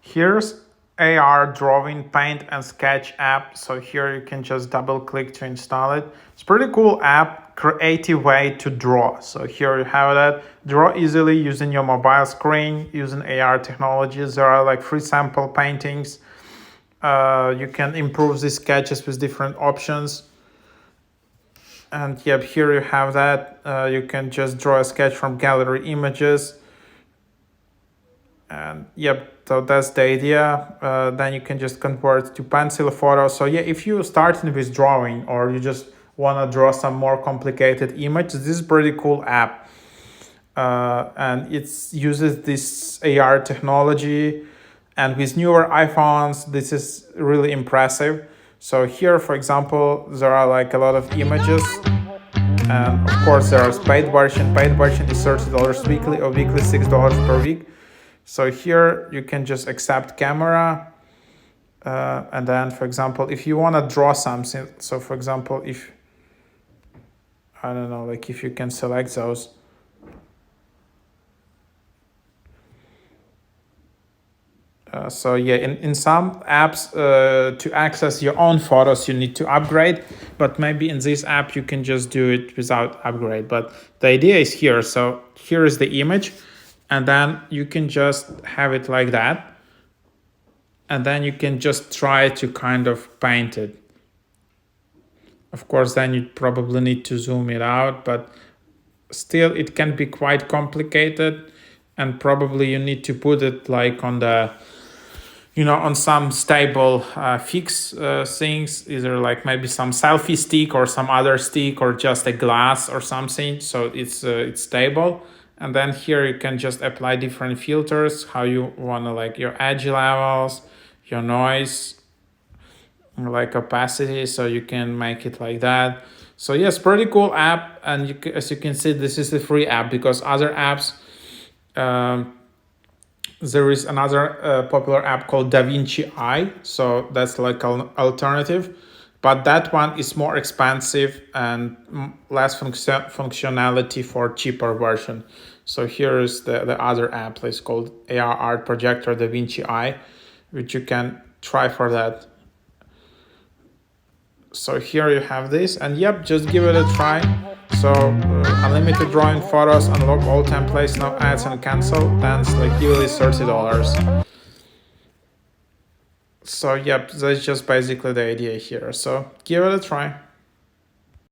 Here's AR Drawing Paint and Sketch app. So here you can just double click to install it. It's pretty cool app, creative way to draw. So here you have that. Draw easily using your mobile screen, using AR technologies. There are like free sample paintings. You can improve these sketches with different options. And yep, here you have that. You can just draw a sketch from gallery images. And yep, so that's the idea. Then you can just convert to pencil photo. So yeah, if you're starting with drawing or you just want to draw some more complicated image, this is pretty cool app. And it uses this AR technology. And with newer iPhones, this is really impressive. So here, for example, there are like a lot of images. And of course, there is paid version. Paid version is $30 weekly or weekly $6 per week. So here you can just accept camera. And then, for example, if you want to draw something, so for example, if, I don't know, like if you can select those. So yeah, in some apps, to access your own photos, you need to upgrade, but maybe in this app, you can just do it without upgrade. But the idea is here. So here is the image, and then you can just have it like that. And then you can just try to kind of paint it. Of course, then you probably need to zoom it out, but still it can be quite complicated. And probably you need to put it like on the, on some stable fix things, either like maybe some selfie stick or some other stick or just a glass or something. So it's stable. And then here you can just apply different filters, how you want to like your edge levels, your noise, like opacity. So you can make it like that. So yes, pretty cool app. And as you can see, this is a free app because other apps, there is another popular app called DaVinci Eye. So that's like an alternative. But that one is more expensive and less functionality for cheaper version. So here is the other app. It's called AR Art Projector DaVinci Eye, which you can try for that. So here you have this, and yep, just give it a try. So unlimited drawing photos, unlock all templates, no ads, and cancel. Then it's like usually $30. So yep, that's just basically the idea here. So give it a try.